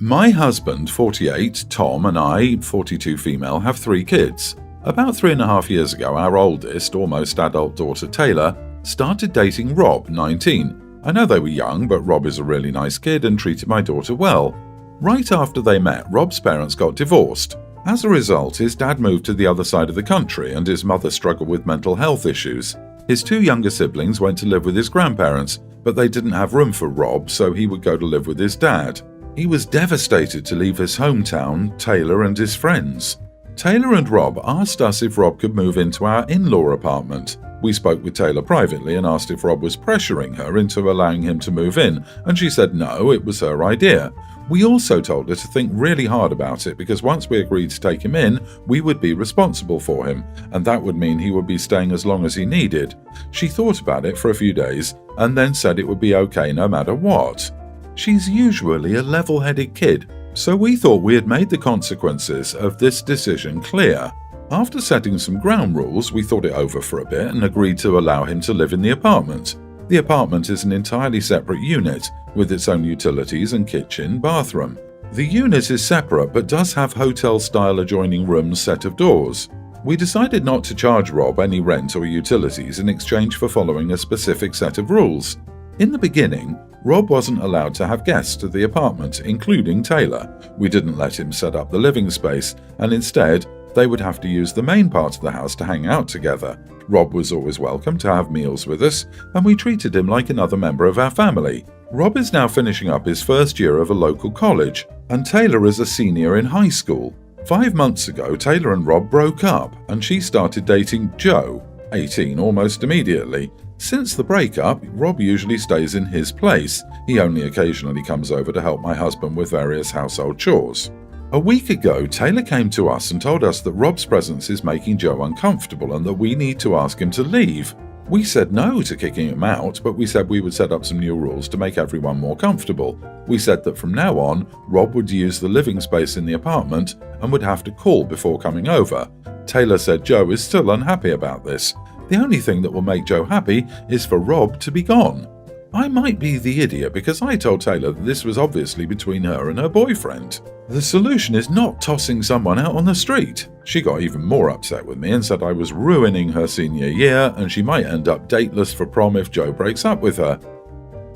My husband, 48, Tom, and I, 42 female, have 3 kids. About 3.5 years ago, our oldest, almost adult daughter Taylor, started dating Rob, 19. I know they were young, but Rob is a really nice kid and treated my daughter well. Right after they met, Rob's parents got divorced. As a result, his dad moved to the other side of the country and his mother struggled with mental health issues. His 2 younger siblings went to live with his grandparents, but they didn't have room for Rob, so he would go to live with his dad. He was devastated to leave his hometown, Taylor, and his friends. Taylor and Rob asked us if Rob could move into our in-law apartment. We spoke with Taylor privately and asked if Rob was pressuring her into allowing him to move in, and she said no, it was her idea. We also told her to think really hard about it because once we agreed to take him in, we would be responsible for him, and that would mean he would be staying as long as he needed. She thought about it for a few days and then said it would be okay no matter what. She's usually a level-headed kid, so we thought we had made the consequences of this decision clear. After setting some ground rules, we thought it over for a bit and agreed to allow him to live in the apartment. The apartment is an entirely separate unit, with its own utilities and kitchen, bathroom. The unit is separate but does have hotel-style adjoining rooms set of doors. We decided not to charge Rob any rent or utilities in exchange for following a specific set of rules. In the beginning, Rob wasn't allowed to have guests at the apartment, including Taylor. We didn't let him set up the living space, and instead, they would have to use the main part of the house to hang out together. Rob was always welcome to have meals with us, and we treated him like another member of our family. Rob is now finishing up his first year of a local college, and Taylor is a senior in high school. 5 months ago, Taylor and Rob broke up, and she started dating Joe, 18, almost immediately. Since the breakup, Rob usually stays in his place. He only occasionally comes over to help my husband with various household chores. A week ago, Taylor came to us and told us that Rob's presence is making Joe uncomfortable and that we need to ask him to leave. We said no to kicking him out, but we said we would set up some new rules to make everyone more comfortable. We said that from now on, Rob would use the living space in the apartment and would have to call before coming over. Taylor said Joe is still unhappy about this. The only thing that will make Joe happy is for Rob to be gone. I might be the idiot because I told Taylor that this was obviously between her and her boyfriend. The solution is not tossing someone out on the street. She got even more upset with me and said I was ruining her senior year and she might end up dateless for prom if Joe breaks up with her.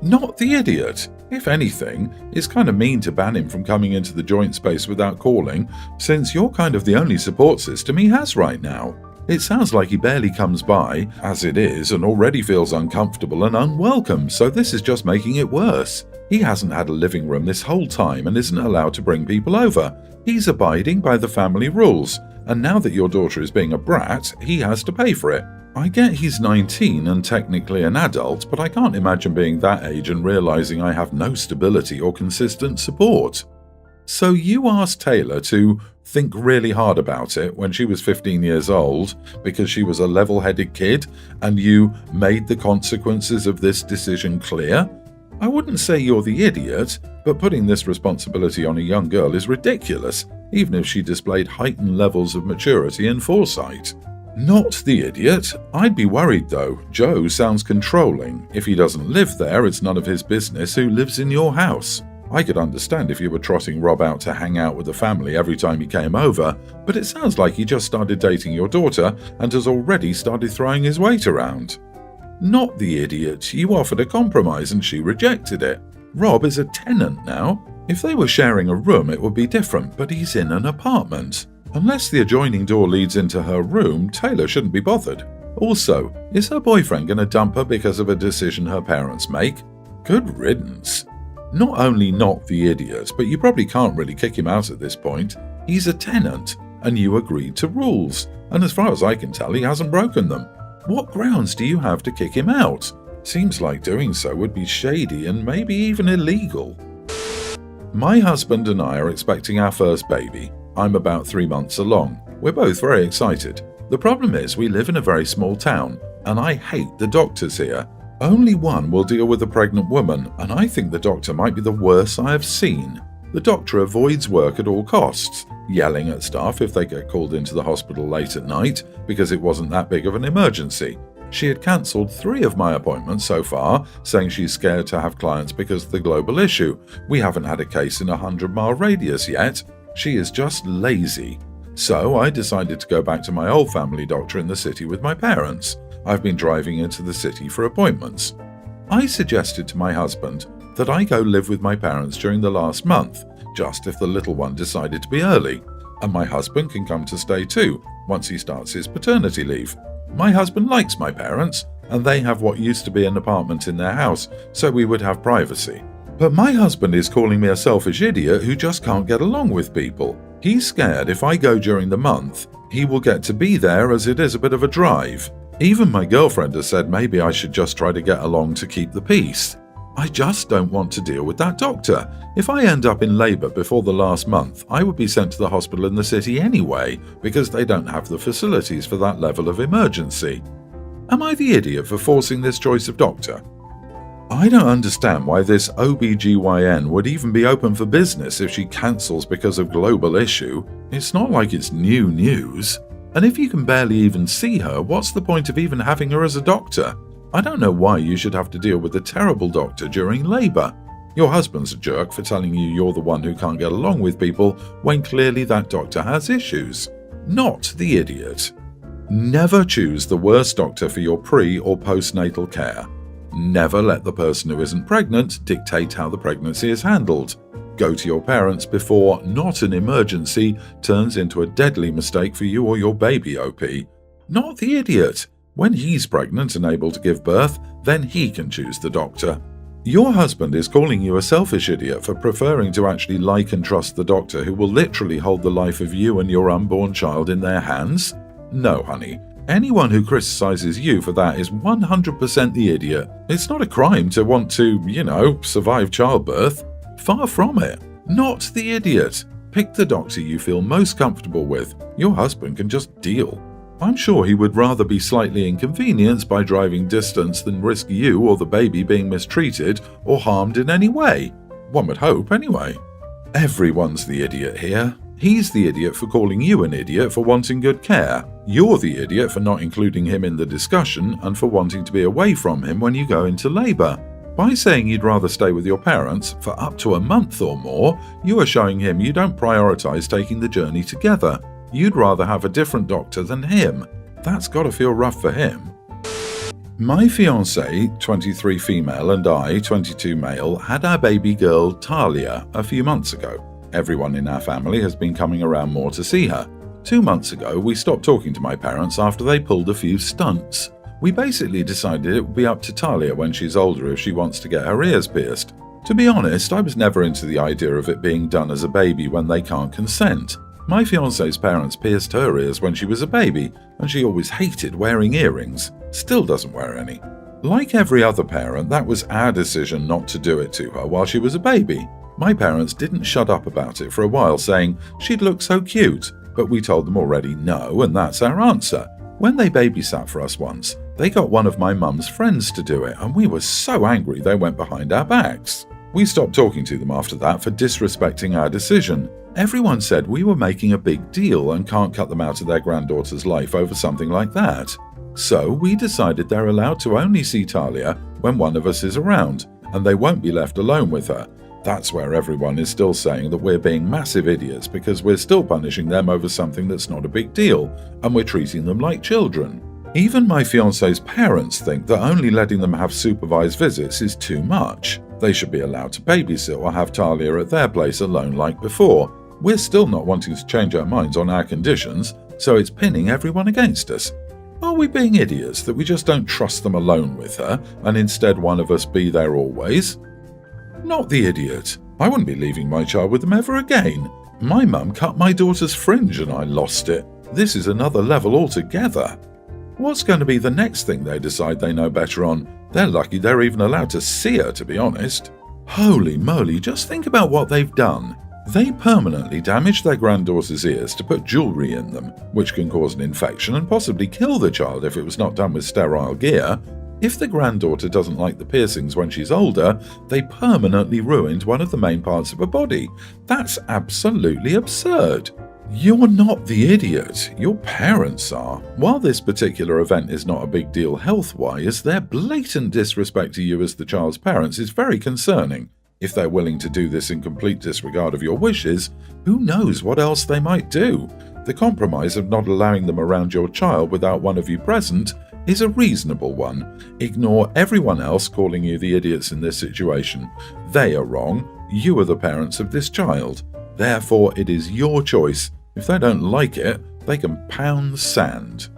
Not the idiot. If anything, it's kind of mean to ban him from coming into the joint space without calling, since you're kind of the only support system he has right now. It sounds like he barely comes by, as it is, and already feels uncomfortable and unwelcome, so this is just making it worse. He hasn't had a living room this whole time and isn't allowed to bring people over. He's abiding by the family rules, and now that your daughter is being a brat, he has to pay for it. I get he's 19 and technically an adult, but I can't imagine being that age and realizing I have no stability or consistent support. So you asked Taylor to think really hard about it when she was 15 years old because she was a level-headed kid, and you made the consequences of this decision clear? I wouldn't say you're the idiot, but putting this responsibility on a young girl is ridiculous, even if she displayed heightened levels of maturity and foresight. Not the idiot. I'd be worried though. Joe sounds controlling. If he doesn't live there, it's none of his business who lives in your house. I could understand if you were trotting Rob out to hang out with the family every time he came over, but it sounds like he just started dating your daughter and has already started throwing his weight around. Not the idiot. You offered a compromise and she rejected it. Rob is a tenant now. If they were sharing a room, it would be different, but he's in an apartment. Unless the adjoining door leads into her room, Taylor shouldn't be bothered. Also, is her boyfriend going to dump her because of a decision her parents make? Good riddance. Not only not the idiot, but you probably can't really kick him out at this point. He's a tenant, and you agreed to rules, and as far as I can tell, he hasn't broken them. What grounds do you have to kick him out? Seems like doing so would be shady and maybe even illegal. My husband and I are expecting our first baby. I'm about 3 months along. We're both very excited. The problem is we live in a very small town, and I hate the doctors here. Only one will deal with a pregnant woman, and I think the doctor might be the worst I have seen. The doctor avoids work at all costs, yelling at staff if they get called into the hospital late at night because it wasn't that big of an emergency. She had cancelled 3 of my appointments so far, saying she's scared to have clients because of the global issue. We haven't had a case in a 100-mile radius yet. She is just lazy. So I decided to go back to my old family doctor in the city with my parents. I've been driving into the city for appointments. I suggested to my husband that I go live with my parents during the last month, just if the little one decided to be early, and my husband can come to stay too, once he starts his paternity leave. My husband likes my parents, and they have what used to be an apartment in their house, so we would have privacy. But my husband is calling me a selfish idiot who just can't get along with people. He's scared if I go during the month, he will get to be there as it is a bit of a drive. Even my girlfriend has said maybe I should just try to get along to keep the peace. I just don't want to deal with that doctor. If I end up in labour before the last month, I would be sent to the hospital in the city anyway, because they don't have the facilities for that level of emergency. Am I the idiot for forcing this choice of doctor? I don't understand why this OBGYN would even be open for business if she cancels because of global issue. It's not like it's new news. And if you can barely even see her, what's the point of even having her as a doctor? I don't know why you should have to deal with a terrible doctor during labour. Your husband's a jerk for telling you you're the one who can't get along with people when clearly that doctor has issues. Not the idiot. Never choose the worst doctor for your pre- or postnatal care. Never let the person who isn't pregnant dictate how the pregnancy is handled. Go to your parents before not an emergency turns into a deadly mistake for you or your baby, OP. Not the idiot. When he's pregnant and able to give birth, then he can choose the doctor. Your husband is calling you a selfish idiot for preferring to actually like and trust the doctor who will literally hold the life of you and your unborn child in their hands? No, honey. Anyone who criticizes you for that is 100% the idiot. It's not a crime to want to, survive childbirth. Far from it. Not the idiot. Pick the doctor you feel most comfortable with. Your husband can just deal. I'm sure he would rather be slightly inconvenienced by driving distance than risk you or the baby being mistreated or harmed in any way. One would hope, anyway. Everyone's the idiot here. He's the idiot for calling you an idiot for wanting good care. You're the idiot for not including him in the discussion and for wanting to be away from him when you go into labour. By saying you'd rather stay with your parents for up to a month or more, you are showing him you don't prioritise taking the journey together. You'd rather have a different doctor than him. That's got to feel rough for him. My fiancée, 23 female, and I, 22 male, had our baby girl Talia a few months ago. Everyone in our family has been coming around more to see her. 2 months ago, we stopped talking to my parents after they pulled a few stunts. We basically decided it would be up to Talia when she's older if she wants to get her ears pierced. To be honest, I was never into the idea of it being done as a baby when they can't consent. My fiancée's parents pierced her ears when she was a baby, and she always hated wearing earrings. Still doesn't wear any. Like every other parent, that was our decision not to do it to her while she was a baby. My parents didn't shut up about it for a while, saying she'd look so cute, but we told them already no, and that's our answer. When they babysat for us once, they got one of my mum's friends to do it, and we were so angry they went behind our backs. We stopped talking to them after that for disrespecting our decision. Everyone said we were making a big deal and can't cut them out of their granddaughter's life over something like that. So we decided they're allowed to only see Talia when one of us is around, and they won't be left alone with her. That's where everyone is still saying that we're being massive idiots because we're still punishing them over something that's not a big deal, and we're treating them like children. Even my fiancée's parents think that only letting them have supervised visits is too much. They should be allowed to babysit or have Talia at their place alone like before. We're still not wanting to change our minds on our conditions, so it's pinning everyone against us. Are we being idiots that we just don't trust them alone with her, and instead one of us be there always? Not the idiot. I wouldn't be leaving my child with them ever again. My mum cut my daughter's fringe and I lost it. This is another level altogether. What's going to be the next thing they decide they know better on? They're lucky they're even allowed to see her, to be honest. Holy moly, just think about what they've done. They permanently damaged their granddaughter's ears to put jewellery in them, which can cause an infection and possibly kill the child if it was not done with sterile gear. If the granddaughter doesn't like the piercings when she's older, they permanently ruined one of the main parts of her body. That's absolutely absurd. You're not the idiot. Your parents are. While this particular event is not a big deal health-wise, their blatant disrespect to you as the child's parents is very concerning. If they're willing to do this in complete disregard of your wishes, who knows what else they might do? The compromise of not allowing them around your child without one of you present is a reasonable one. Ignore everyone else calling you the idiots in this situation. They are wrong. You are the parents of this child. Therefore, it is your choice. If they don't like it, they can pound sand.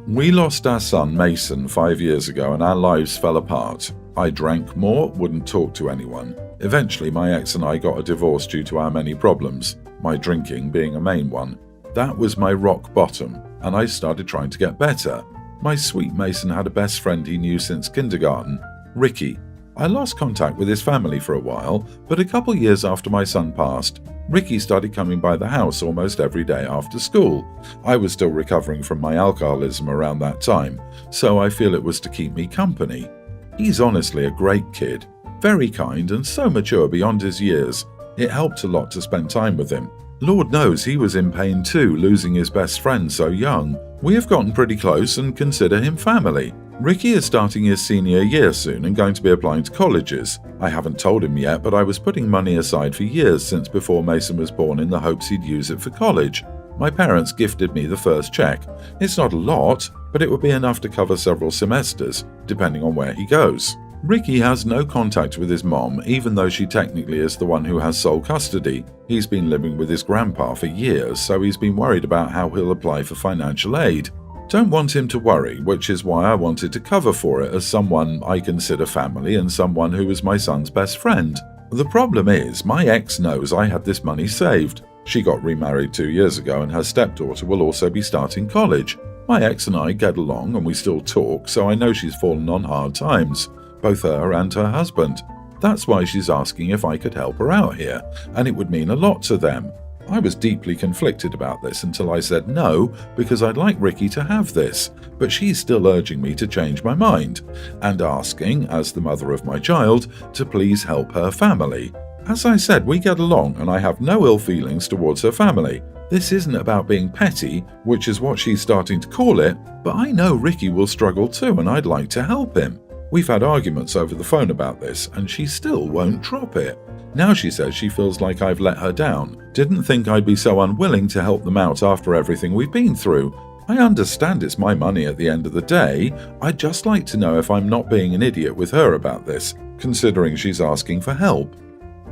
We lost our son Mason 5 years ago and our lives fell apart. I drank more, wouldn't talk to anyone. Eventually, my ex and I got a divorce due to our many problems, my drinking being a main one. That was my rock bottom, and I started trying to get better. My sweet Mason had a best friend he knew since kindergarten, Ricky. I lost contact with his family for a while, but a couple years after my son passed, Ricky started coming by the house almost every day after school. I was still recovering from my alcoholism around that time, so I feel it was to keep me company. He's honestly a great kid, very kind and so mature beyond his years. It helped a lot to spend time with him. Lord knows he was in pain too, losing his best friend so young. We have gotten pretty close and consider him family. Ricky is starting his senior year soon and going to be applying to colleges. I haven't told him yet, but I was putting money aside for years since before Mason was born in the hopes he'd use it for college. My parents gifted me the first check. It's not a lot, but it would be enough to cover several semesters, depending on where he goes. Ricky has no contact with his mom, even though she technically is the one who has sole custody. He's been living with his grandpa for years, so he's been worried about how he'll apply for financial aid. Don't want him to worry, which is why I wanted to cover for it as someone I consider family and someone who is my son's best friend. The problem is, my ex knows I had this money saved. She got remarried 2 years ago and her stepdaughter will also be starting college. My ex and I get along and we still talk, so I know she's fallen on hard times, both her and her husband. That's why she's asking if I could help her out here, and it would mean a lot to them. I was deeply conflicted about this until I said no because I'd like Ricky to have this, but she's still urging me to change my mind and asking, as the mother of my child, to please help her family. As I said, we get along and I have no ill feelings towards her family. This isn't about being petty, which is what she's starting to call it, but I know Ricky will struggle too and I'd like to help him. We've had arguments over the phone about this and she still won't drop it. Now she says she feels like I've let her down. Didn't think I'd be so unwilling to help them out after everything we've been through. I understand it's my money at the end of the day. I'd just like to know if I'm not being an idiot with her about this, considering she's asking for help.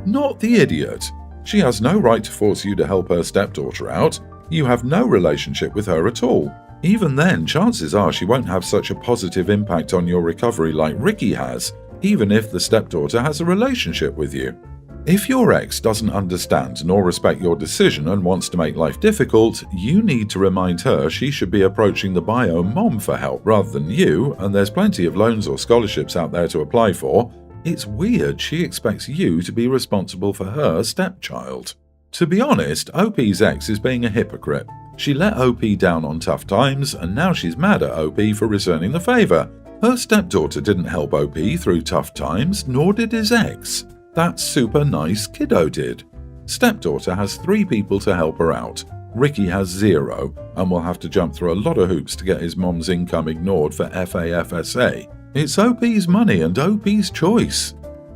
Not the idiot. She has no right to force you to help her stepdaughter out. You have no relationship with her at all. Even then, chances are she won't have such a positive impact on your recovery like Ricky has, even if the stepdaughter has a relationship with you. If your ex doesn't understand nor respect your decision and wants to make life difficult, you need to remind her she should be approaching the bio mom for help rather than you, and there's plenty of loans or scholarships out there to apply for. It's weird she expects you to be responsible for her stepchild. To be honest, OP's ex is being a hypocrite. She let OP down on tough times, and now she's mad at OP for returning the favor. Her stepdaughter didn't help OP through tough times, nor did his ex. That super nice kiddo did. Stepdaughter has 3 people to help her out. Ricky has 0 and will have to jump through a lot of hoops to get his mom's income ignored for FAFSA. It's OP's money and OP's choice.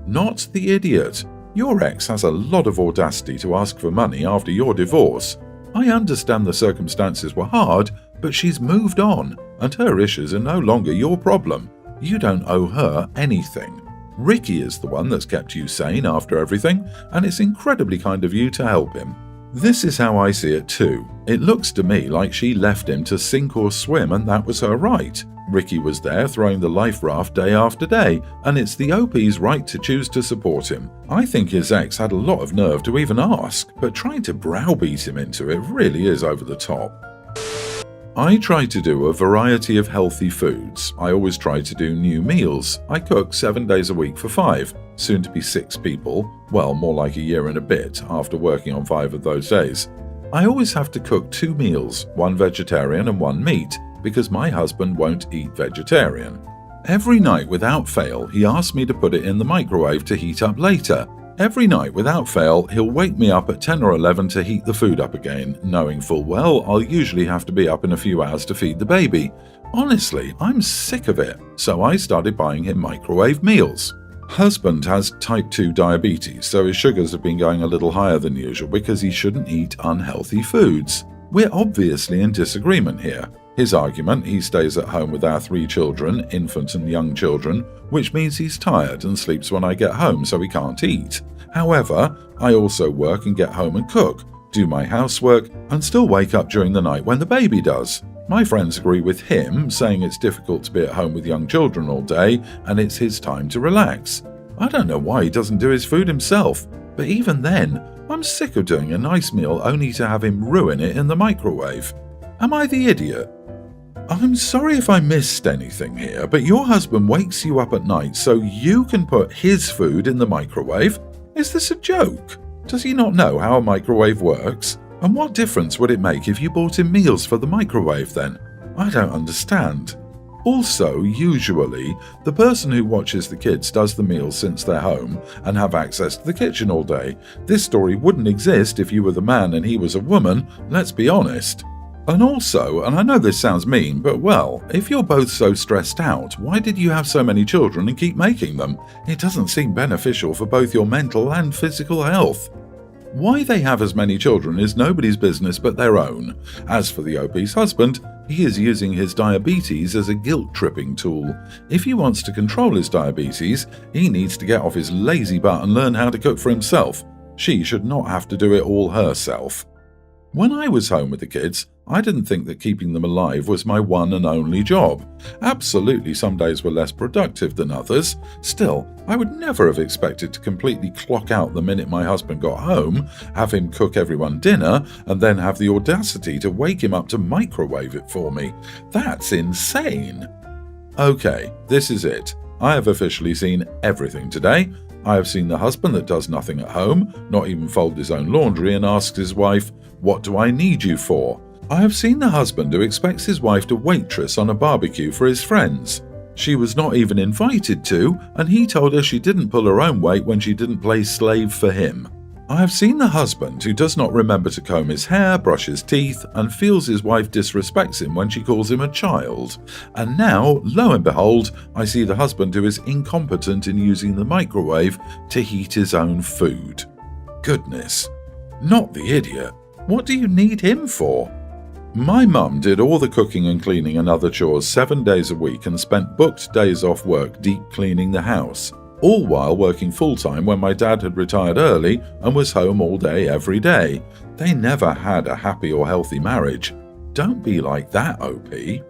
Not the idiot. Your ex has a lot of audacity to ask for money after your divorce. I understand the circumstances were hard, but she's moved on and her issues are no longer your problem. You don't owe her anything. Ricky is the one that's kept you sane after everything, and it's incredibly kind of you to help him. This is how I see it too. It looks to me like she left him to sink or swim, and that was her right. Ricky was there throwing the life raft day after day, and it's the OP's right to choose to support him. I think his ex had a lot of nerve to even ask, but trying to browbeat him into it really is over the top. I try to do a variety of healthy foods. I always try to do new meals. I cook 7 days a week for 5, soon to be 6 people, well, more like a year and a bit after working on 5 of those days. I always have to cook 2 meals, 1 vegetarian and 1 meat, because my husband won't eat vegetarian. Every night without fail, he asks me to put it in the microwave to heat up later. Every night without fail, he'll wake me up at 10 or 11 to heat the food up again, knowing full well I'll usually have to be up in a few hours to feed the baby. Honestly, I'm sick of it, so I started buying him microwave meals. Husband has type 2 diabetes, so his sugars have been going a little higher than usual because he shouldn't eat unhealthy foods. We're obviously in disagreement here. His argument, he stays at home with our 3 children, infant and young children, which means he's tired and sleeps when I get home so he can't eat. However, I also work and get home and cook, do my housework, and still wake up during the night when the baby does. My friends agree with him, saying it's difficult to be at home with young children all day and it's his time to relax. I don't know why he doesn't do his food himself, but even then, I'm sick of doing a nice meal only to have him ruin it in the microwave. Am I the idiot? I'm sorry if I missed anything here, but your husband wakes you up at night so you can put his food in the microwave? Is this a joke? Does he not know how a microwave works? And what difference would it make if you bought him meals for the microwave then? I don't understand. Also, usually, the person who watches the kids does the meals since they're home and have access to the kitchen all day. This story wouldn't exist if you were the man and he was a woman, let's be honest. And also, and I know this sounds mean, but well, if you're both so stressed out, why did you have so many children and keep making them? It doesn't seem beneficial for both your mental and physical health. Why they have as many children is nobody's business but their own. As for the obese husband, he is using his diabetes as a guilt-tripping tool. If he wants to control his diabetes, he needs to get off his lazy butt and learn how to cook for himself. She should not have to do it all herself. When I was home with the kids, I didn't think that keeping them alive was my one and only job. Absolutely, some days were less productive than others. Still, I would never have expected to completely clock out the minute my husband got home, have him cook everyone dinner, and then have the audacity to wake him up to microwave it for me. That's insane. Okay, this is it. I have officially seen everything today. I have seen the husband that does nothing at home, not even fold his own laundry, and asks his wife, "What do I need you for?" I have seen the husband who expects his wife to waitress on a barbecue for his friends. She was not even invited to, and he told her she didn't pull her own weight when she didn't play slave for him. I have seen the husband who does not remember to comb his hair, brush his teeth, and feels his wife disrespects him when she calls him a child. And now, lo and behold, I see the husband who is incompetent in using the microwave to heat his own food. Goodness. Not the idiot. What do you need him for? My mum did all the cooking and cleaning and other chores 7 days a week and spent booked days off work deep cleaning the house, all while working full-time when my dad had retired early and was home all day every day. They never had a happy or healthy marriage. Don't be like that, OP.